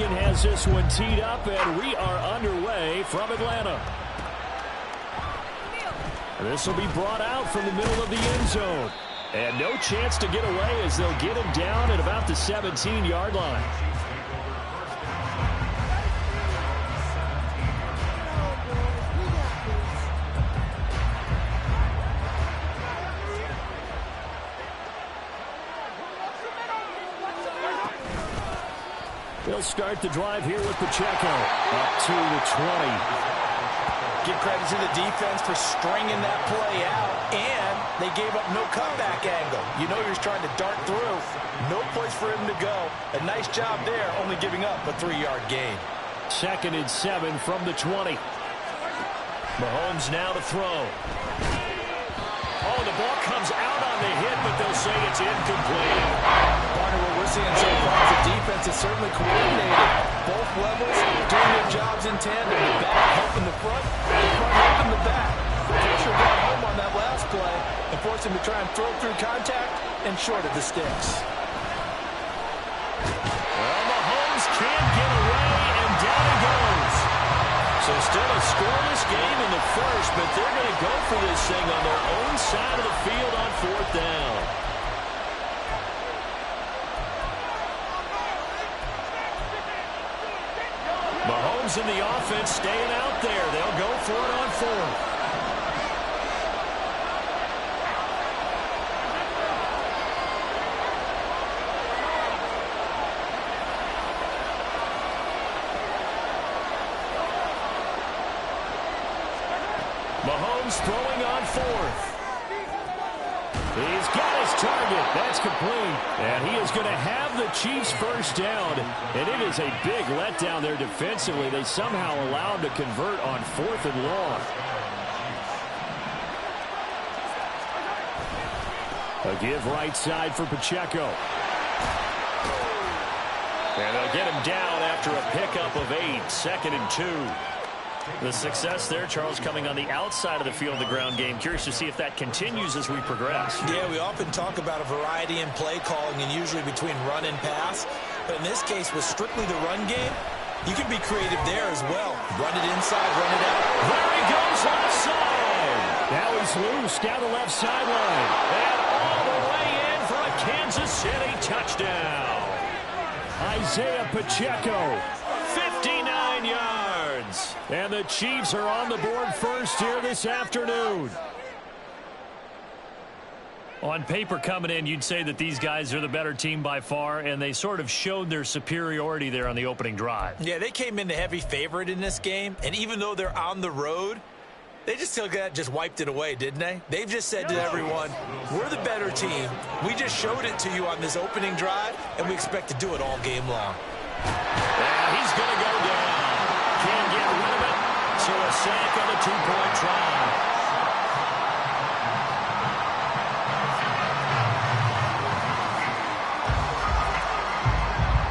Union has this one teed up, and we are underway from Atlanta. This will be brought out from the middle of the end zone. And no chance to get away as they'll get him down at about the 17-yard line. They'll start the drive here with Pacheco up to the 20. Give credit to the defense for stringing that play out, and they gave up no cutback angle. You know you're trying to dart through. No place for him to go. A nice job there, only giving up a 3-yard gain. 2nd and 7 from the 20. Mahomes now to throw. Oh, the ball comes out on the hit, but they'll say it's incomplete. Partner, what we're seeing so far is the defense is certainly coordinated. Both levels doing their jobs in tandem. The back helping the front, the front helping the back. The pressure brought home on that last play and forced him to try and throw through contact and short of the sticks. Well, Mahomes can't get away, and down he goes. So still a scoreless game in the first, but they're going to go for this thing on their own side of the field on 4th down. Mahomes and the offense staying out there. They'll go for it on 4th. Mahomes throwing on 4th. He's got his target. That's complete. And he is going to have the Chiefs first down. And it is a big letdown there defensively. They somehow allow him to convert on 4th and long. A give right side for Pacheco. And they'll get him down after a pickup of 8. 2nd and 2. The success there, Charles, coming on the outside of the field, the ground game. Curious to see if that continues as we progress. Yeah, we often talk about a variety in play calling and usually between run and pass. But in this case, with strictly the run game, you can be creative there as well. Run it inside, run it out. There he goes left side. Now he's loose down the left sideline. And all the way in for a Kansas City touchdown. Isaiah Pacheco, 59 yards. And the Chiefs are on the board first here this afternoon. On paper coming in, you'd say that these guys are the better team by far, and they sort of showed their superiority there on the opening drive. Yeah, they came in the heavy favorite in this game, and even though they're on the road, they just wiped it away, didn't they? They've just said to everyone, we're the better team. We just showed it to you on this opening drive, and we expect to do it all game long. And he's going to go down. Can't get rid of it. So a sack on the 2-point try.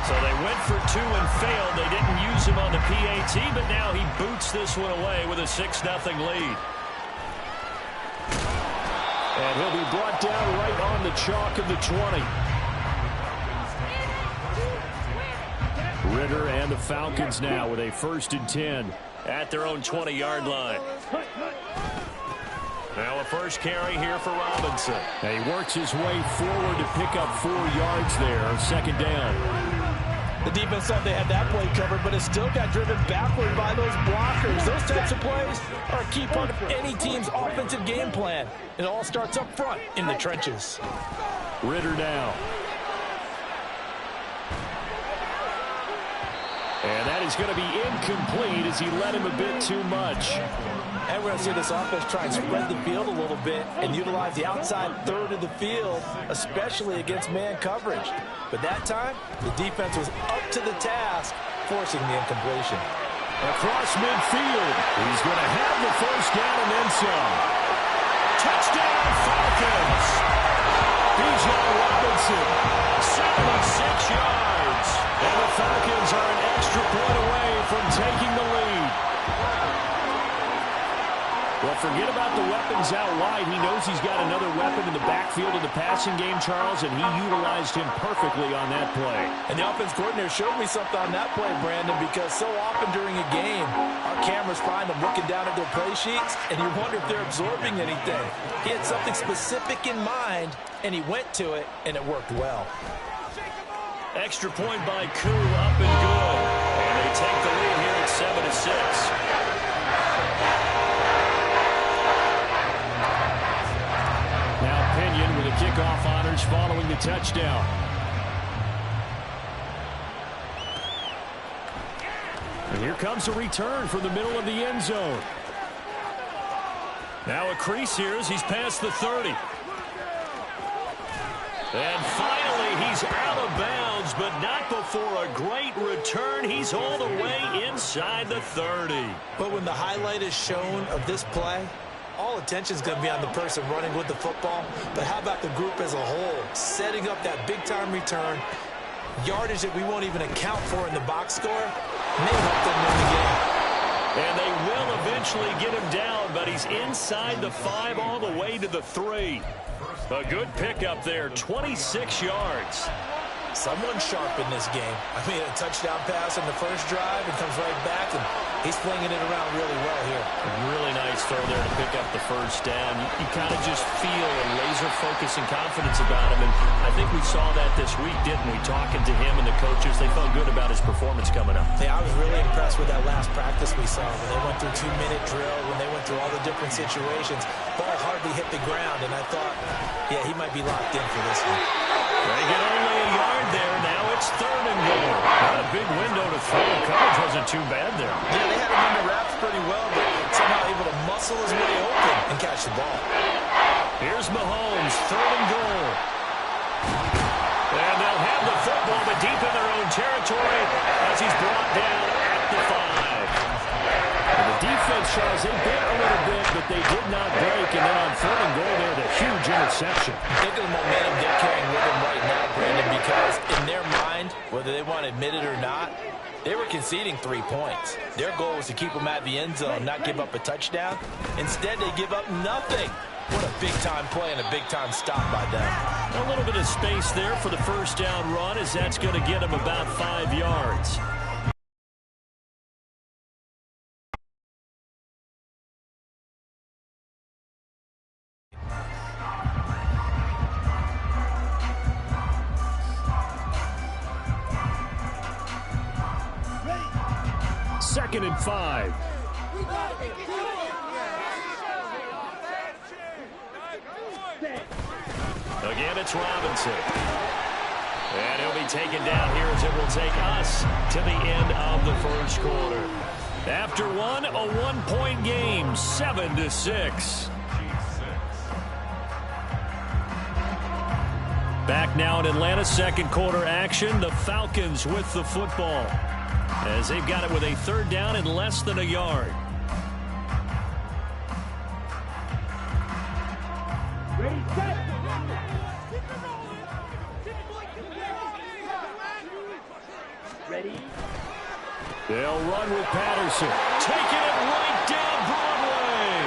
So they went for 2 and failed. They didn't use him on the PAT, but now he boots this one away with a 6-0 lead. And he'll be brought down right on the chalk of the 20. Ritter and the Falcons now with a 1st and 10 at their own 20-yard line. Now a first carry here for Robinson. And he works his way forward to pick up 4 yards there, 2nd down. The defense thought they had that play covered, but it still got driven backward by those blockers. Those types of plays are a key part of any team's offensive game plan. It all starts up front in the trenches. Ritter now. And that is going to be incomplete as he led him a bit too much. And we're going to see this offense try and spread the field a little bit and utilize the outside third of the field, especially against man coverage. But that time, the defense was up to the task, forcing the incompletion. Across midfield, he's going to have the first down and then some. Touchdown, Falcons! Bijan Robinson, 76 yards. And the Falcons are an extra point away from taking the lead. The forget about the weapons out wide. He knows he's got another weapon in the backfield in the passing game, Charles, and he utilized him perfectly on that play. And the offense coordinator showed me something on that play, Brandon, because so often during a game, our cameras find them looking down at their play sheets, and you wonder if they're absorbing anything. He had something specific in mind, and he went to it, and it worked well. Extra point by Koo, up and good. And they take the lead here at 7-6. With the kickoff honors following the touchdown. And here comes a return from the middle of the end zone. Now a crease here as he's past the 30. And finally he's out of bounds, but not before a great return. He's all the way inside the 30. But when the highlight is shown of this play, all attention is going to be on the person running with the football. But how about the group as a whole? Setting up that big-time return, yardage that we won't even account for in the box score, may help them win the game. And they will eventually get him down, but he's inside the 5 all the way to the 3. A good pickup there, 26 yards. Someone sharp in this game. I mean, a touchdown pass on the first drive and comes right back, and he's flinging it around really well here. A really nice throw there to pick up the first down. You kind of just feel a laser focus and confidence about him, and I think we saw that this week, didn't we? Talking to him and the coaches, they felt good about his performance coming up. Yeah, I was really impressed with that last practice we saw when they went through 2-minute drill, when they went through all the different situations. Ball hardly hit the ground, and I thought, yeah, he might be locked in for this one. They get only a yard there. Now it's 3rd and goal. Not a big window to throw. Coverage wasn't too bad there. Yeah, they had him under wraps pretty well, but somehow able to muscle his way open and catch the ball. Here's Mahomes, 3rd and goal. And they'll have the football, but deep in their own territory as he's brought down at the 5. And the defense, Charles, they bit a little bit, but they did not break. And then on 3rd and goal there, the huge interception. Think of the momentum they're carrying with them right now, Brandon, because in their mind, whether they want to admit it or not, they were conceding 3 points. Their goal was to keep them at the end zone, not give up a touchdown. Instead, they give up nothing. What a big-time play and a big-time stop by them. A little bit of space there for the first down run, as that's going to get them about 5 yards. Second and 5. Again, it's Robinson. And he'll be taken down here as it will take us to the end of the first quarter. After one, a one-point game, 7-6. Back now in Atlanta, second quarter action. The Falcons with the football, as they've got it with a 3rd down and less than a yard. Ready, set. Ready. They'll run with Patterson. Taking it right down Broadway.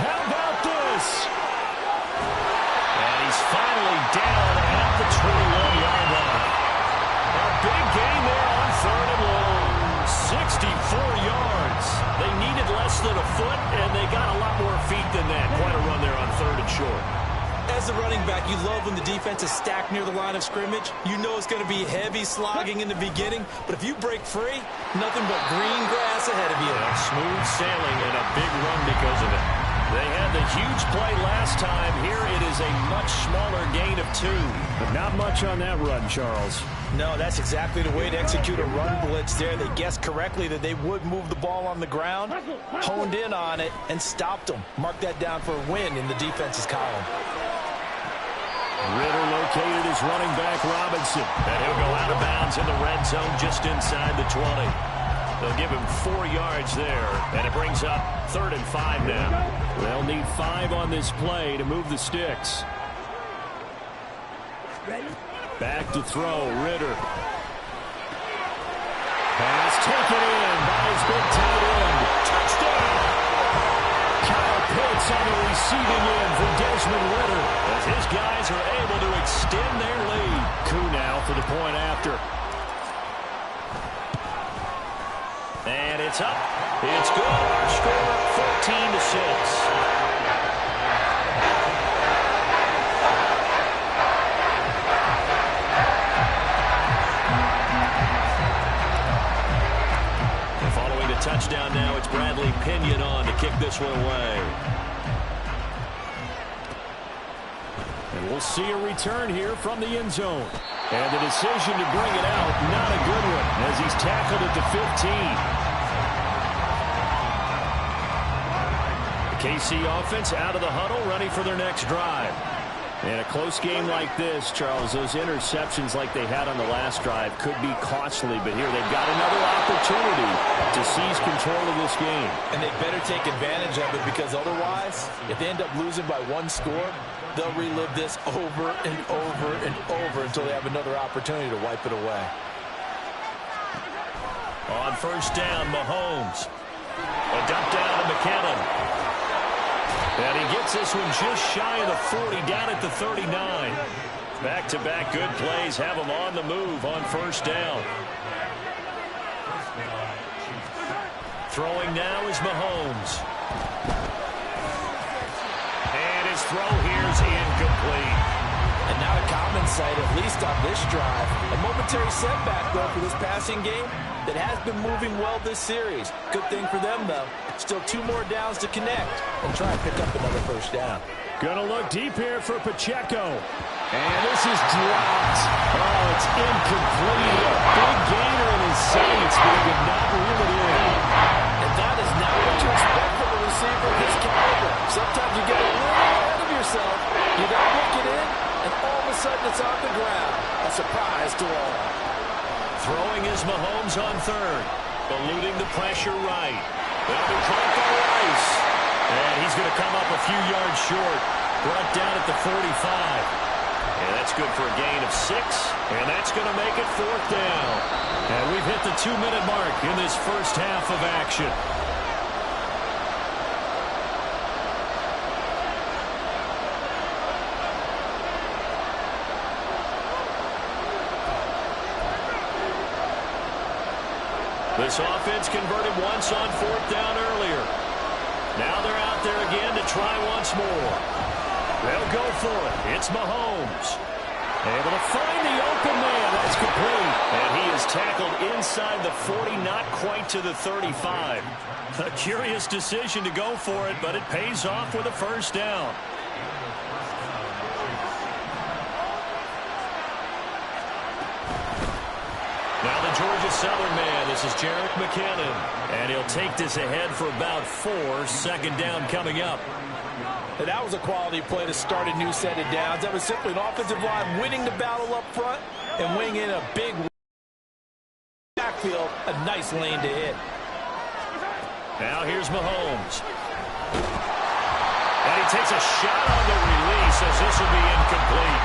How about this? And he's finally down at the 21-yard line. A big gain there on 3rd and long. 64 yards. They needed less than a foot, and they got a lot more feet than that. Quite a run there on 3rd and short. As a running back, you love when the defense is stacked near the line of scrimmage. You know it's going to be heavy slogging in the beginning, but if you break free, nothing but green grass ahead of you. Yeah, smooth sailing and a big run because of it. They had the huge play last time. Here it is a much smaller gain of 2. But not much on that run, Charles. No, that's exactly the way to execute a run blitz there. They guessed correctly that they would move the ball on the ground, honed in on it, and stopped them. Mark that down for a win in the defense's column. Ritter located his running back, Robinson. And he'll go out of bounds in the red zone just inside the 20. They'll give him 4 yards there, and it brings up 3rd and 5 now. They'll need 5 on this play to move the sticks. Ready. Back to throw, Ritter. Pass taken in by his big tight end. Touchdown! Receiving in for Desmond Ritter as his guys are able to extend their lead. Koo now for the point after. And it's up. It's good. Our score, 14-6. Touchdown now. It's Bradley Pinion on to kick this one away. And we'll see a return here from the end zone. And the decision to bring it out, not a good one, as he's tackled at the 15. The KC offense out of the huddle, ready for their next drive. In a close game like this, Charles, those interceptions like they had on the last drive could be costly, but here they've got another opportunity to seize control of this game. And they better take advantage of it, because otherwise, if they end up losing by one score, they'll relive this over and over and over until they have another opportunity to wipe it away. On first down, Mahomes. A dump down to McKinnon. And he gets this one just shy of the 40, down at the 39. Back-to-back good plays have him on the move on first down. Throwing now is Mahomes. And his throw here is incomplete. And not a common sight, at least on this drive. A momentary setback, though, for this passing game that has been moving well this series. Good thing for them, though. Still 2 more downs to connect and try and pick up another first down. Gonna look deep here for Pacheco. And this is dropped. Oh, it's incomplete. A big gainer in his sights, but he did not reel it in. And that is not what you expect from a receiver of his caliber. Sometimes you get a little ahead of yourself. You don't look it in, and all of a sudden it's on the ground. A surprise to all. Throwing is Mahomes on third. Eluding the pressure right. That'll be caught by Rice. And he's going to come up a few yards short. Brought down at the 45. And that's good for a gain of 6. And that's going to make it 4th down. And we've hit the 2-minute mark in this first half of action. This offense converted once on 4th down earlier. Now they're out there again to try once more. They'll go for it. It's Mahomes. Able to find the open man. That's complete. And he is tackled inside the 40, not quite to the 35. A curious decision to go for it, but it pays off with a first down. Now the Georgia Southern man, this is Jerick McKinnon. And he'll take this ahead for about 4. 2nd down coming up. And that was a quality play to start a new set of downs. That was simply an offensive line winning the battle up front and winning in a big backfield, a nice lane to hit. Now here's Mahomes. And he takes a shot on the release as this will be incomplete.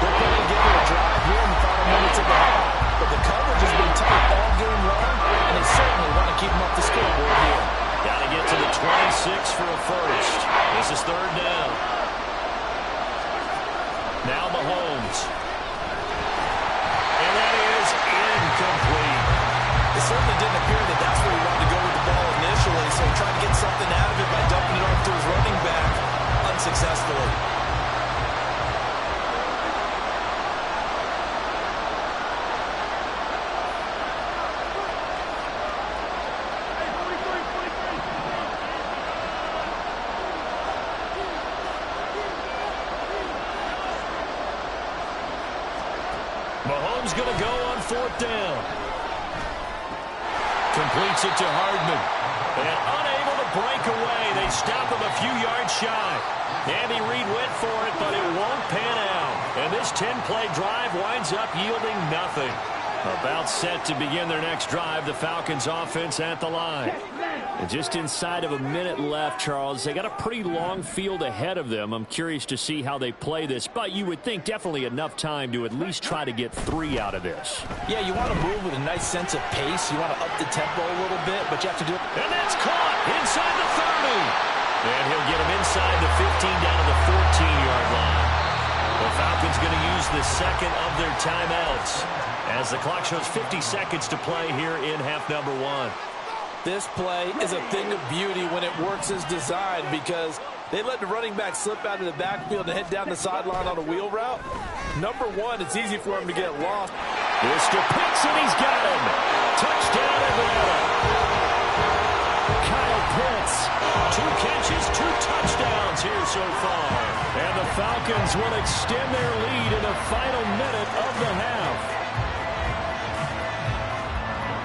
They're going to give it a drive here in the final minutes of the half. But the coverage has been tight all game long, and they certainly want to keep them up the scoreboard here. Got to get to the 26 for a first. This is 3rd down. Now Mahomes. And that is incomplete. It certainly didn't appear that that's where he wanted to go with the ball initially, so he tried to get something out of it by dumping it off to his running back unsuccessfully. Mahomes going to go on 4th down. Completes it to Hardman. And unable to break away. They stop him a few yards shy. Andy Reid went for it, but it won't pan out. And this 10-play drive winds up yielding nothing. About set to begin their next drive, the Falcons offense at the line. And just inside of a minute left, Charles. They got a pretty long field ahead of them. I'm curious to see how they play this, but you would think definitely enough time to at least try to get 3 out of this. Yeah, you want to move with a nice sense of pace. You want to up the tempo a little bit, but you have to do it. And that's caught inside the 30. And he'll get him inside the 15 down to the 14-yard line. The Falcons going to use the second of their timeouts as the clock shows 50 seconds to play here in half number one. This play is a thing of beauty when it works as designed because they let the running back slip out of the backfield and head down the sideline on a wheel route. Number one, it's easy for him to get lost. Mr. Pitts, and he's got him. Touchdown, Atlanta. Kyle Pitts, 2 catches, 2 touchdowns here so far. And the Falcons will extend their lead in the final minute of the half.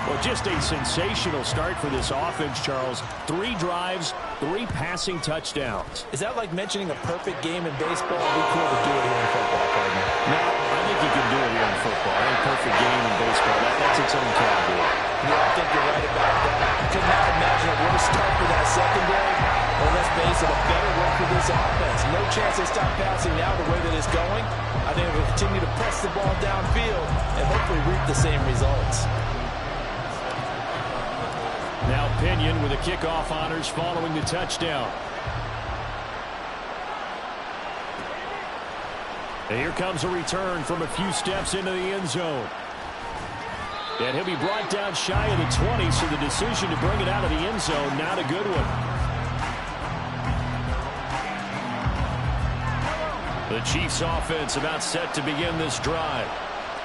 Well, just a sensational start for this offense, Charles. 3 drives, 3 passing touchdowns. Is that like mentioning a perfect game in baseball? We could do it here in football, partner. No, I think you can do it here in football. A perfect game in baseball, that's its own category. Yeah, I think you're right about that. I could not imagine a worse start for that secondary. Or let's face it, a better one for this offense. No chance they stop passing now the way that it's going. I think they'll continue to press the ball downfield and hopefully reap the same results. Now Pinion with the kickoff honors following the touchdown. And here comes a return from a few steps into the end zone. And he'll be brought down shy of the 20, so the decision to bring it out of the end zone, not a good one. The Chiefs offense about set to begin this drive.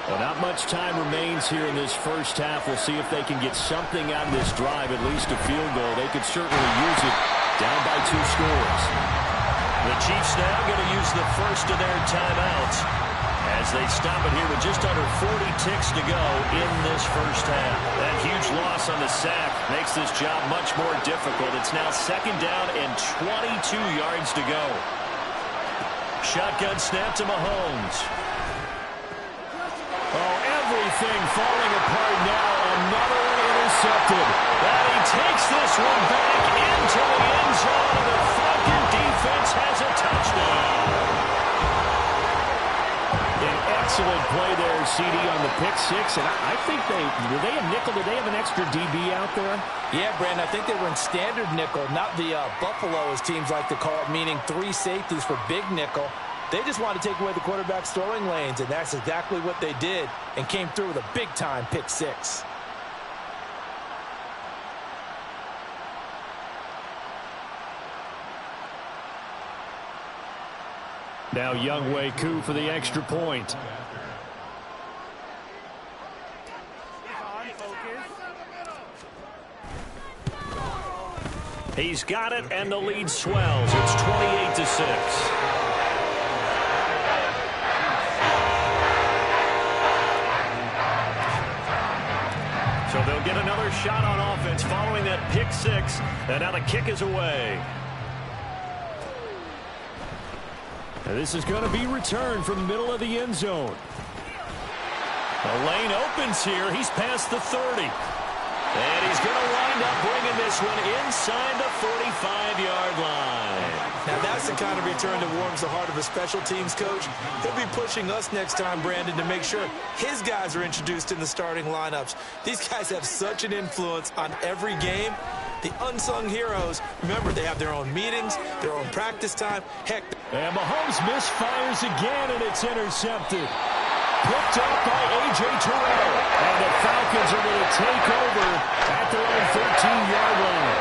Well, not much time remains here in this first half. We'll see if they can get something out of this drive, at least a field goal. They could certainly use it down by 2 scores. The Chiefs now going to use the first of their timeouts as they stop it here with just under 40 ticks to go in this first half. That huge loss on the sack makes this job much more difficult. It's now 2nd down and 22 yards to go. Shotgun snap to Mahomes. Oh, everything falling apart now. Another one intercepted. And he takes this one back into the end zone. The Falcon defense has a touchdown. An excellent play there, CD, on the pick 6. And I think were they a nickel? Did they have an extra DB out there? Yeah, Brandon, I think they were in standard nickel, not the Buffalo, as teams like to call it, meaning 3 safeties for big nickel. They just wanted to take away the quarterback's throwing lanes, and that's exactly what they did and came through with a big-time pick 6. Now Younghoe Koo for the extra point. He's got it, and the lead swells. It's 28-6. So they'll get another shot on offense following that pick 6. And now the kick is away. And this is going to be returned from the middle of the end zone. The lane opens here. He's past the 30. And he's going to wind up bringing this one inside the 45-yard line. Now that's the kind of return that warms the heart of a special teams coach. He'll be pushing us next time, Brandon, to make sure his guys are introduced in the starting lineups. These guys have such an influence on every game. The unsung heroes, remember, they have their own meetings, their own practice time. Heck. And Mahomes misfires again, and it's intercepted. Picked up by A.J. Terrell. And the Falcons are going to take over at their own 13-yard line.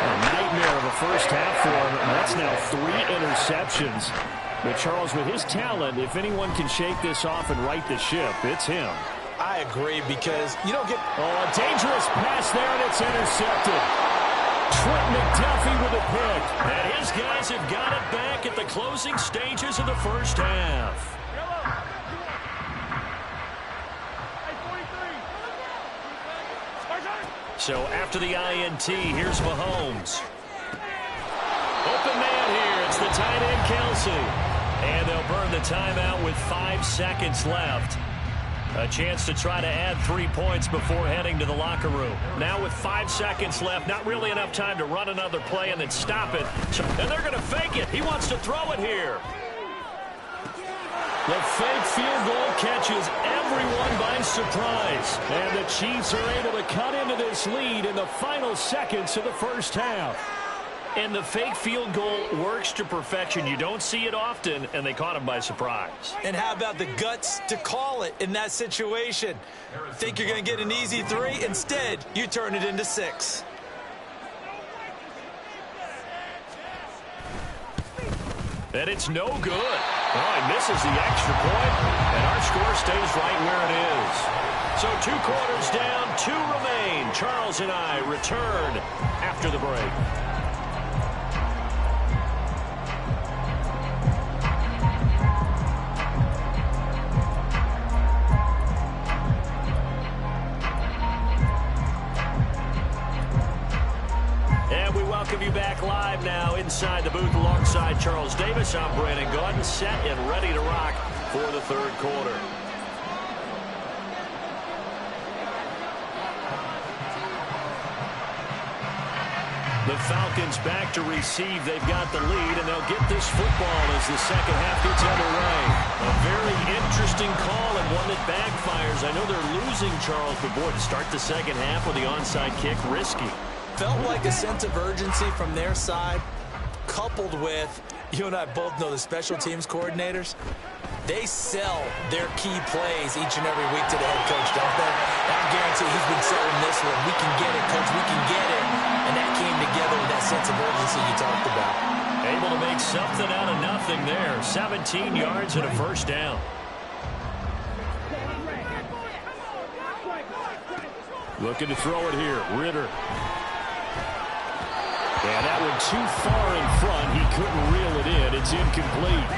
A nightmare of a first half for him. And that's now 3 interceptions. But Charles, with his talent, if anyone can shake this off and right the ship, it's him. I agree, because you don't get... Oh, a dangerous pass there, and it's intercepted. Trent McDuffie with a pick. And his guys have got it back at the closing stages of the first half. So after the INT, here's Mahomes. Open man here. It's the tight end, Kelsey. And they'll burn the timeout with 5 seconds left. A chance to try to add 3 points before heading to the locker room. Now with 5 seconds left, not really enough time to run another play and then stop it. And they're going to fake it. He wants to throw it here. The fake field goal catches everyone by surprise. And the Chiefs are able to cut into this lead in the final seconds of the first half. And the fake field goal works to perfection. You don't see it often, and they caught him by surprise. And how about the guts to call it in that situation? Think you're going to get an easy 3? Instead, you turn it into 6. And it's no good. Oh, he misses the extra point, and our score stays right where it is. So 2 quarters down, 2 remain. Charles and I return after the break. And we welcome you back live now inside the booth alongside Charles Davis. I'm Brandon Gaudin, set and ready to rock for the 3rd quarter. The Falcons back to receive. They've got the lead, and they'll get this football as the second half gets underway. A very interesting call and one that backfires. I know they're losing, Charles, but boy, to start the second half with the onside kick, risky. Felt like a sense of urgency from their side, coupled with, you and I both know the special teams coordinators, they sell their key plays each and every week to the head coach, don't they? I guarantee he's been selling this one. We can get it, coach, we can get it. And that came together with that sense of urgency you talked about. Able to make something out of nothing there. 17 yards and a first down. Looking to throw it here. Ritter. And that one too far in front. He couldn't reel it in. It's incomplete.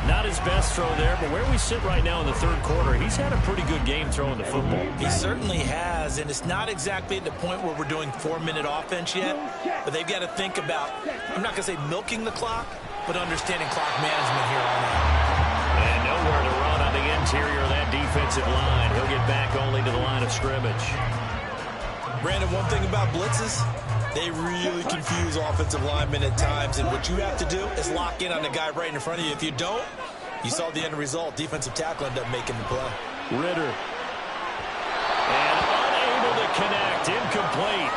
Not his best throw there, but where we sit right now in the 3rd quarter, he's had a pretty good game throwing the football. He certainly has, and it's not exactly at the point where we're doing 4-minute offense yet, but they've got to think about, I'm not going to say milking the clock, but understanding clock management here on out. And nowhere to run on the interior of that defensive line. He'll get back only to the line of scrimmage. Brandon, one thing about blitzes, they really confuse offensive linemen at times, and what you have to do is lock in on the guy right in front of you. If you don't, you saw the end result. Defensive tackle ended up making the play. Ritter. And unable to connect. Incomplete.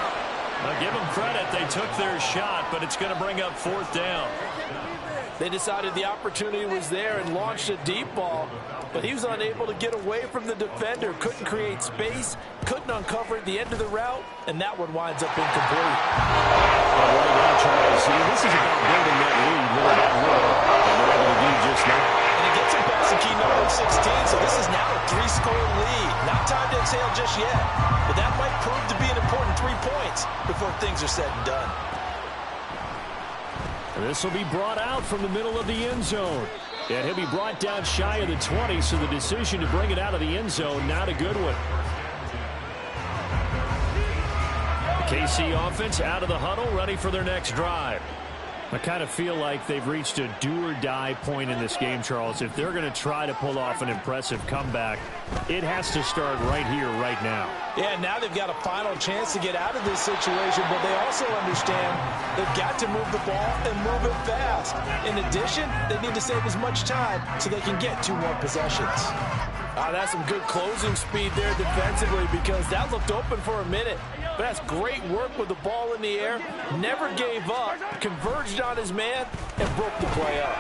Now give them credit. They took their shot, but it's going to bring up 4th down. They decided the opportunity was there and launched a deep ball, but he was unable to get away from the defender, couldn't create space, couldn't uncover at the end of the route, and that one winds up incomplete. Well, right now, Charles, this is about building that lead little by little, and they're able to do just that. And it gets him past the key number 16, so this is now a 3-score lead. Not time to exhale just yet, but that might prove to be an important 3 points before things are said and done. This will be brought out from the middle of the end zone. And he'll be brought down shy of the 20, so the decision to bring it out of the end zone, not a good one. The KC offense out of the huddle, ready for their next drive. I kind of feel like they've reached a do-or-die point in this game, Charles. If they're going to try to pull off an impressive comeback, it has to start right here, right now. Yeah, now they've got a final chance to get out of this situation, but they also understand they've got to move the ball and move it fast. In addition, they need to save as much time so they can get 2 more possessions. That's some good closing speed there defensively, because that looked open for a minute. But that's great work with the ball in the air. Never gave up, converged on his man, and broke the play up.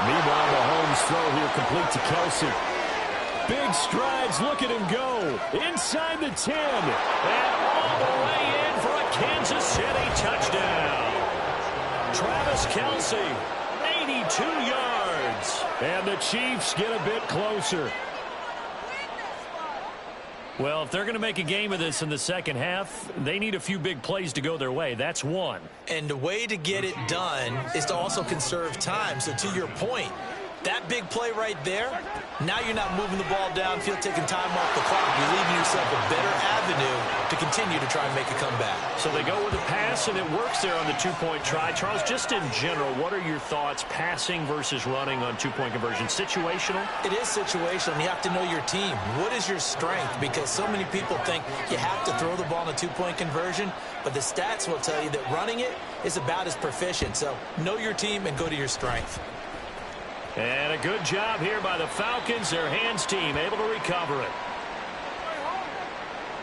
Meanwhile, Mahomes' throw here complete to Kelsey. Big strides, look at him go. Inside the 10. And all the way in for a Kansas City touchdown. Travis Kelsey, 82 yards. And the Chiefs get a bit closer. Well, if they're going to make a game of this in the second half, they need a few big plays to go their way. That's one. And the way to get it done is to also conserve time. So to your point, that big play right there, now you're not moving the ball downfield, taking time off the clock. You're leaving yourself a better avenue to continue to try and make a comeback. So they go with a pass, and it works there on the 2-point try. Charles, just in general, what are your thoughts passing versus running on 2-point conversion? Situational? It is situational. You have to know your team. What is your strength? Because so many people think you have to throw the ball in a 2-point conversion, but the stats will tell you that running it is about as proficient. So know your team and go to your strength. And a good job here by the Falcons. Their hands team able to recover it.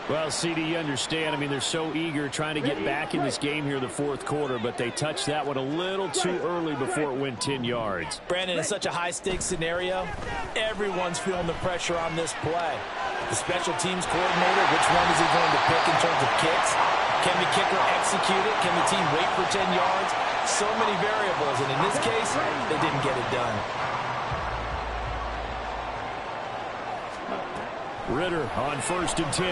Well, CD, you understand. I mean, they're so eager trying to get back in this game here in the fourth quarter, but they touched that one a little too early before it went 10 yards. Brandon, in such a high-stakes scenario, everyone's feeling the pressure on this play. The special teams coordinator, which one is he going to pick in terms of kicks? Can the kicker execute it? Can the team wait for 10 yards? So many variables, and in this case, they didn't get it done. Ritter on 1st and 10.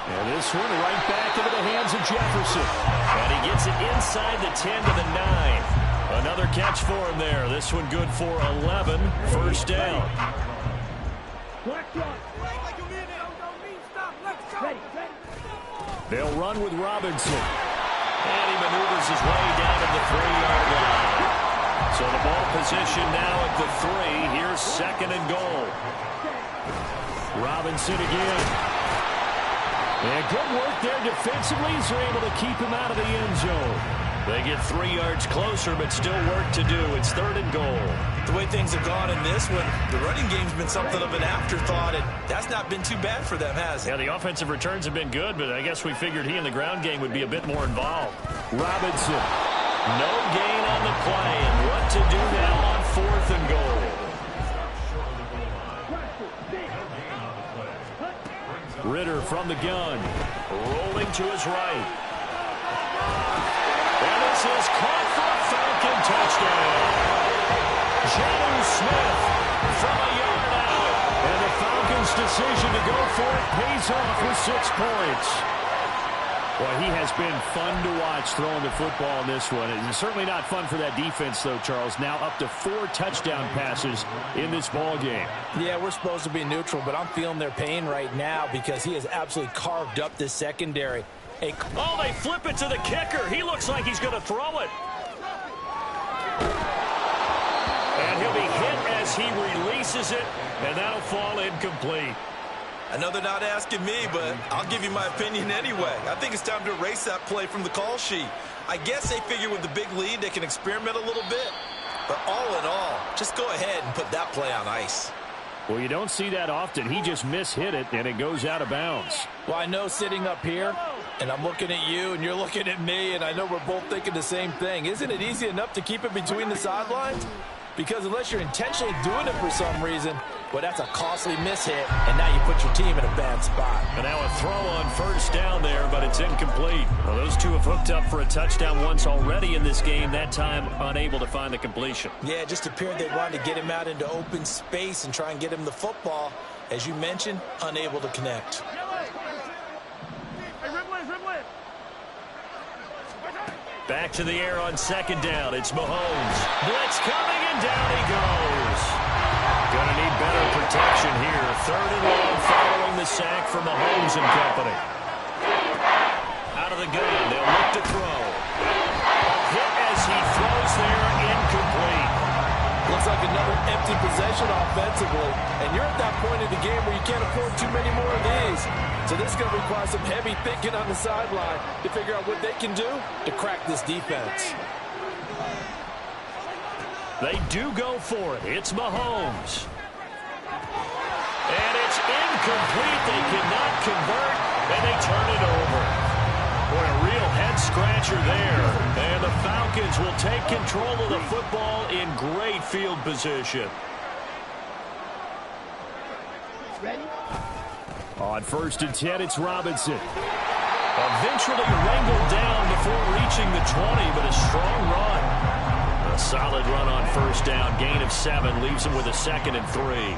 And this one right back into the hands of Jefferson. And he gets it inside the 10 to the 9. Another catch for him there. This one good for 11. First down. They'll run with Robinson. And he maneuvers his way down to the 3-yard line. So the ball position now at the 3. Here's 2nd and goal. Robinson again. And good work there defensively as they're able to keep him out of the end zone. They get 3 yards closer, but still work to do. It's 3rd and goal. The way things have gone in this one, the running game's been something of an afterthought, and that's not been too bad for them, has it? Yeah, the offensive returns have been good, but I guess we figured he in the ground game would be a bit more involved. Robinson. No gain on the play, and what to do now on 4th and goal. Ritter from the gun, rolling to his right. And this is caught for a Falcon touchdown. Jonnu Smith from a yard out. And the Falcons' decision to go for it pays off with 6 points. Boy, he has been fun to watch throwing the football in this one. It's certainly not fun for that defense, though, Charles. Now up to 4 touchdown passes in this ball game. Yeah, we're supposed to be neutral, but I'm feeling their pain right now because he has absolutely carved up this secondary. Oh, they flip it to the kicker. He looks like he's going to throw it. And he'll be hit as he releases it, and that'll fall incomplete. I know they're not asking me, but I'll give you my opinion anyway. I think it's time to erase that play from the call sheet. I guess they figure with the big lead they can experiment a little bit. But all in all, just go ahead and put that play on ice. Well, you don't see that often. He just mishit it, and it goes out of bounds. Well, I know sitting up here, and I'm looking at you, and you're looking at me, and I know we're both thinking the same thing. Isn't it easy enough to keep it between the sidelines? Because unless you're intentionally doing it for some reason, well, that's a costly mishit, and now you put your team in a bad spot. And now a throw on 1st down there, but it's incomplete. Well, those two have hooked up for a touchdown once already in this game, that time unable to find the completion. Yeah, it just appeared they wanted to get him out into open space and try and get him the football. As you mentioned, unable to connect. Back to the air on 2nd down. It's Mahomes. Blitz coming, and down he goes. Going to need better protection here. 3rd and long following the sack from Mahomes and company. Out of the gun. They'll look to throw. Hit as he throws there, incomplete. Looks like another empty possession offensively. And you're at that point in the game where you can't afford too many more of these. So this is going to require some heavy thinking on the sideline to figure out what they can do to crack this defense. They do go for it. It's Mahomes. And it's incomplete. They cannot convert, and they turn it over. Boy, a real head-scratcher there. And the Falcons will take control of the football in great field position. Ready? On 1st and 10, it's Robinson. Eventually wrangled down before reaching the 20, but a strong run. A solid run on 1st down. Gain of 7 leaves him with a 2nd and 3.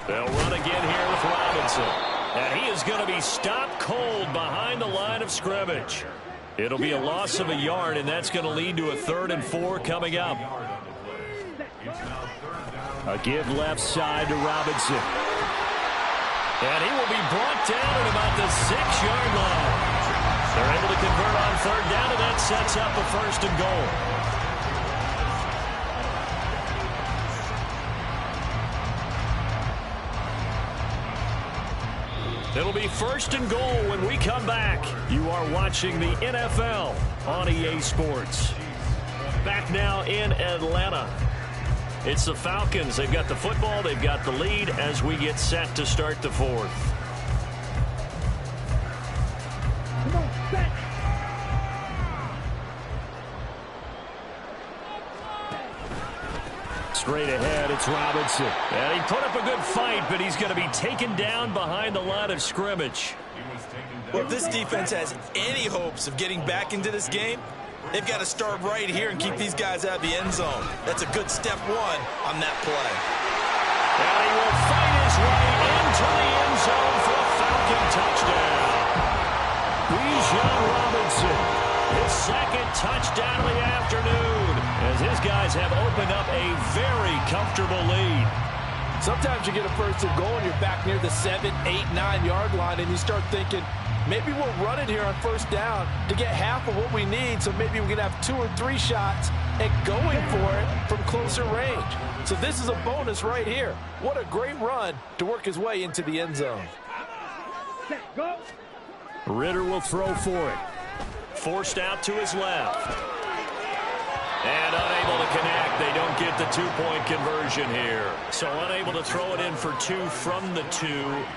They'll run again here with Robinson. And he is going to be stopped cold behind the line of scrimmage. It'll be a loss of a yard, and that's going to lead to a 3rd and 4 coming up. A give left side to Robinson. And he will be brought down at about the 6-yard line. They're able to convert on 3rd down, and that sets up a 1st and goal. It'll be 1st and goal when we come back. You are watching the NFL on EA Sports. Back now in Atlanta. It's the Falcons. They've got the football. They've got the lead as we get set to start the fourth. Come on, set. Straight ahead, it's Robinson. And he put up a good fight, but he's going to be taken down behind the line of scrimmage. Well, if this defense has any hopes of getting back into this game, they've got to start right here and keep these guys out of the end zone. That's a good step one on that play. And he will fight his way into the end zone for a Falcon touchdown. Bijan Robinson, his second touchdown of the afternoon, as his guys have opened up a very comfortable lead. Sometimes you get a first and goal and you're back near the 7, 8, 9-yard line, and you start thinking, maybe we'll run it here on first down to get half of what we need, so maybe we can have 2 or 3 shots at going for it from closer range. So this is a bonus right here. What a great run to work his way into the end zone. Set, go. Ritter will throw for it. Forced out to his left. And unable to connect. They don't get the 2-point conversion here. So unable to throw it in for 2 from the 2.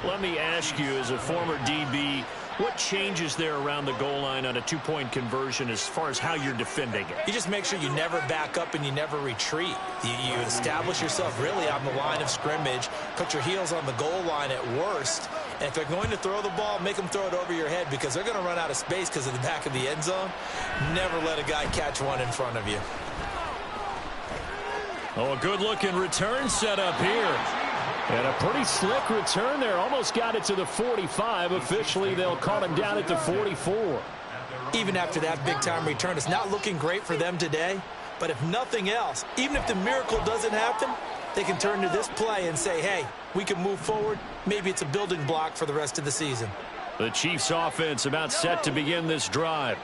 Let me ask you, as a former DB, what changes there around the goal line on a 2-point conversion as far as how you're defending it? You just make sure you never back up and you never retreat. You establish yourself really on the line of scrimmage, put your heels on the goal line at worst, and if they're going to throw the ball, make them throw it over your head because they're going to run out of space because of the back of the end zone. Never let a guy catch one in front of you. Oh, a good-looking return set up here. And a pretty slick return there. Almost got it to the 45. Officially, they'll call him down at the 44. Even after that big-time return, it's not looking great for them today. But if nothing else, even if the miracle doesn't happen, they can turn to this play and say, hey, we can move forward. Maybe it's a building block for the rest of the season. The Chiefs offense about set to begin this drive.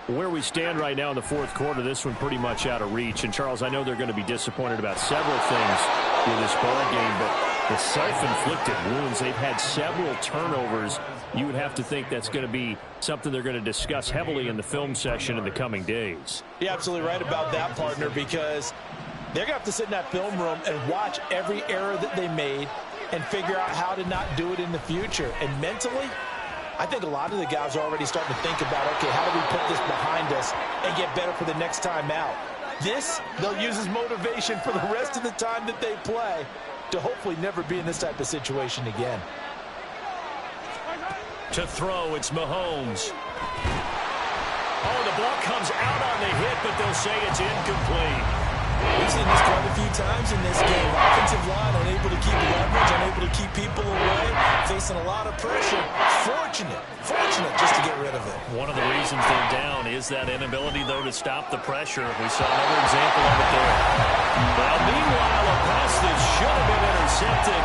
Where we stand right now in the fourth quarter, this one pretty much out of reach. And, Charles, I know they're going to be disappointed about several things in this ball game, but the self-inflicted wounds, they've had several turnovers. You would have to think that's going to be something they're going to discuss heavily in the film session in the coming days. You're absolutely right about that, partner, because they're going to have to sit in that film room and watch every error that they made and figure out how to not do it in the future. And mentally, I think a lot of the guys are already starting to think about, okay, how do we put this behind us and get better for the next time out? This, they'll use as motivation for the rest of the time that they play to hopefully never be in this type of situation again. To throw, it's Mahomes. Oh, the ball comes out on the hit, but they'll say it's incomplete. We've seen this quite a few times in this game. Offensive line unable to keep leverage, unable to keep people away, facing a lot of pressure. Fortunate just to get rid of it. One of the reasons they're down is that inability, though, to stop the pressure. We saw another example of it there. Well, meanwhile, a pass that should have been intercepted,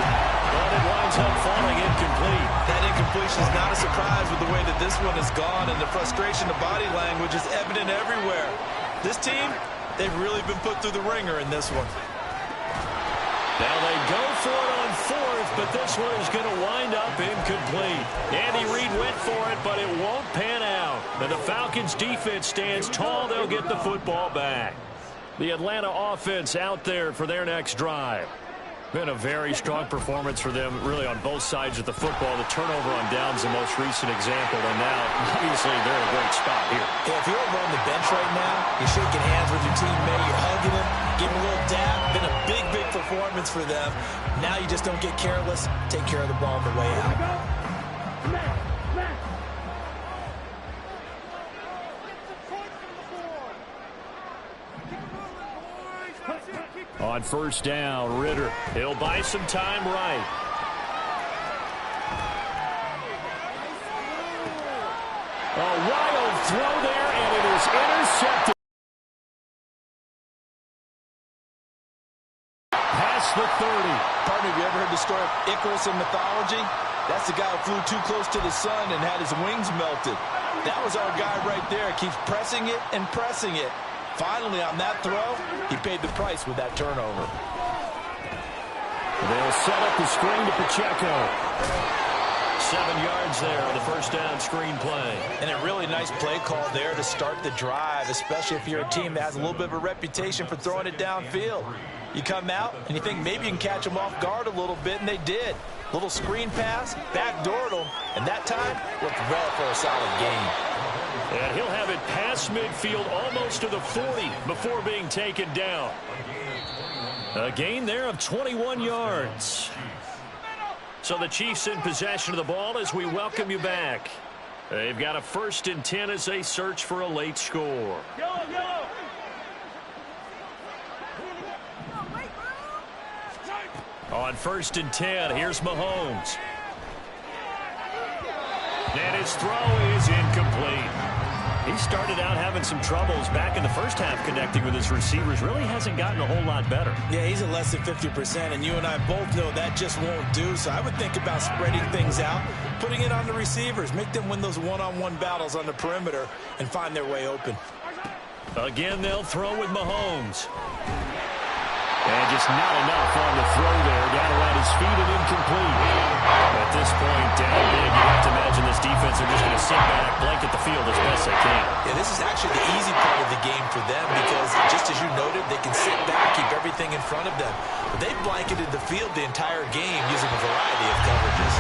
but it winds up falling incomplete. That incompletion is not a surprise with the way that this one has gone, and the frustration of body language is evident everywhere. This team, they've really been put through the ringer in this one. Now they go for it on fourth, but this one is going to wind up incomplete. Andy Reid went for it, but it won't pan out. And the Falcons' defense stands tall. They'll get the football back. The Atlanta offense out there for their next drive. Been a very strong performance for them, really, on both sides of the football. The turnover on downs, the most recent example, and now, obviously, they're in a great spot here. Yeah, if you're over on the bench right now, you're shaking hands with your teammate, you're hugging him, giving a little dab. Been a big performance for them. Now you just don't get careless. Take care of the ball on the way out. On first down, Ritter. He'll buy some time right. A wild throw there, and it is intercepted. Past the 30. Partner, have you ever heard the story of Icarus in mythology? That's the guy who flew too close to the sun and had his wings melted. That was our guy right there. Keeps pressing it and pressing it. Finally, on that throw, he paid the price with that turnover. They'll set up the screen to Pacheco. 7 yards there on the first down screen play. And a really nice play call there to start the drive, especially if you're a team that has a little bit of a reputation for throwing it downfield. You come out and you think maybe you can catch them off guard a little bit, and they did. Little screen pass, backdoored them, and that time looked well for a solid gain. And he'll have it past midfield almost to the 40 before being taken down. A gain there of 21 yards. So the Chiefs in possession of the ball as we welcome you back. They've got a 1st and 10 as they search for a late score. On 1st and 10, here's Mahomes. And his throw is incomplete. He started out having some troubles back in the first half connecting with his receivers. Really hasn't gotten a whole lot better. Yeah, he's at less than 50%, and you and I both know that just won't do. So I would think about spreading things out, putting it on the receivers, make them win those one-on-one battles on the perimeter and find their way open. Again, they'll throw with Mahomes. And just not enough on the throw there. Down around his feet and incomplete. At this point, down big, you have to imagine this defense are just going to sit back, blanket the field as best they can. Yeah, this is actually the easy part of the game for them because, just as you noted, they can sit back, keep everything in front of them. But they've blanketed the field the entire game using a variety of coverages.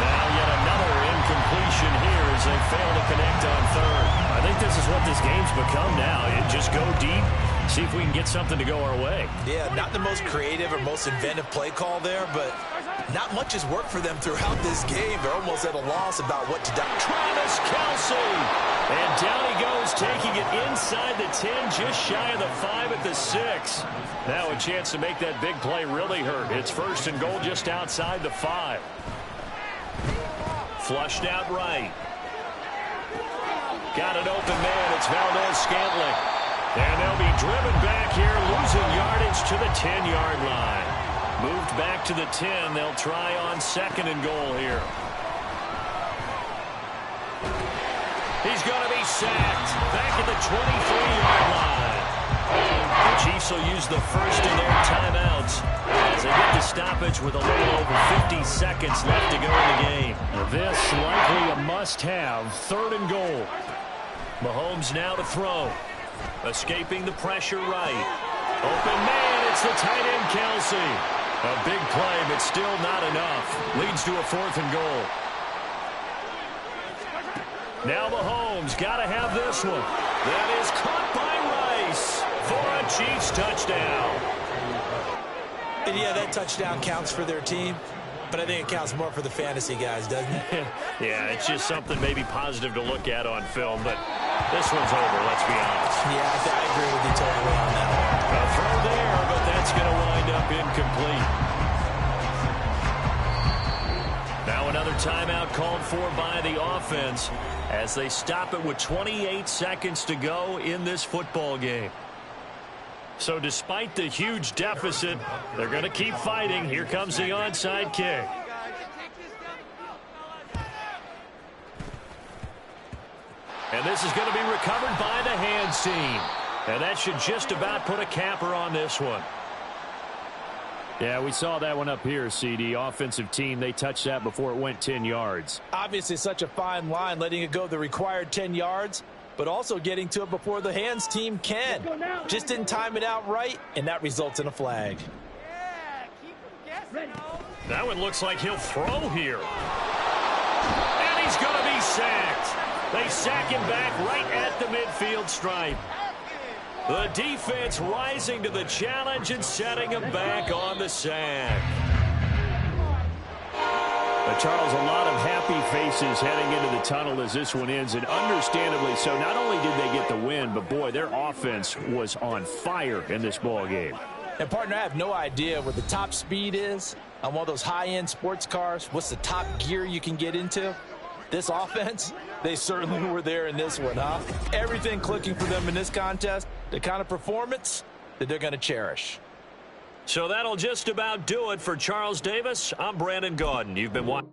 Now yet another incompletion here as they fail to connect on 3rd. I think this is what this game's become now. You just go deep. See if we can get something to go our way. Yeah, not the most creative or most inventive play call there, but not much has worked for them throughout this game. They're almost at a loss about what to do. Travis Kelce. And down he goes, taking it inside the 10, just shy of the 5 at the 6. Now a chance to make that big play really hurt. It's 1st and goal just outside the 5. Flushed out right. Got an open man. It's Valdez-Scantling. And they'll be driven back here, losing yardage to the 10-yard line. Moved back to the 10. They'll try on 2nd and goal here. He's going to be sacked back at the 23-yard line. The Chiefs will use the first of their timeouts as they get the stoppage with a little over 50 seconds left to go in the game. This likely a must-have. 3rd and goal. Mahomes now to throw. Escaping the pressure right. Open man, it's the tight end Kelce. A big play, but still not enough. Leads to a 4th and goal. Now Mahomes, got to have this one. That is caught by Rice for a Chiefs touchdown. And yeah, that touchdown counts for their team, but I think it counts more for the fantasy guys, doesn't it? Yeah, it's just something maybe positive to look at on film, but this one's over, let's be honest. Yeah, I agree with you totally on that one. A throw there, but that's going to wind up incomplete. Now another timeout called for by the offense as they stop it with 28 seconds to go in this football game. So despite the huge deficit, they're going to keep fighting. Here comes the onside kick. And this is going to be recovered by the hands team. And that should just about put a capper on this one. Yeah, we saw that one up here, CD. Offensive team, they touched that before it went 10 yards. Obviously such a fine line, letting it go the required 10 yards, but also getting to it before the hands team can. Just didn't time it out right, and that results in a flag. That one looks like he'll throw here. And he's going to be sacked. They sack him back right at the midfield stripe. The defense rising to the challenge and setting him back on the sack. Charles, a lot of happy faces heading into the tunnel as this one ends, and understandably so. Not only did they get the win, but boy, their offense was on fire in this ball game. And partner, I have no idea what the top speed is on one of those high-end sports cars. What's the top gear you can get into? This offense, they certainly were there in this one, huh? Everything clicking for them in this contest, the kind of performance that they're going to cherish. So that'll just about do it for Charles Davis. I'm Brandon Gaudin. You've been watching.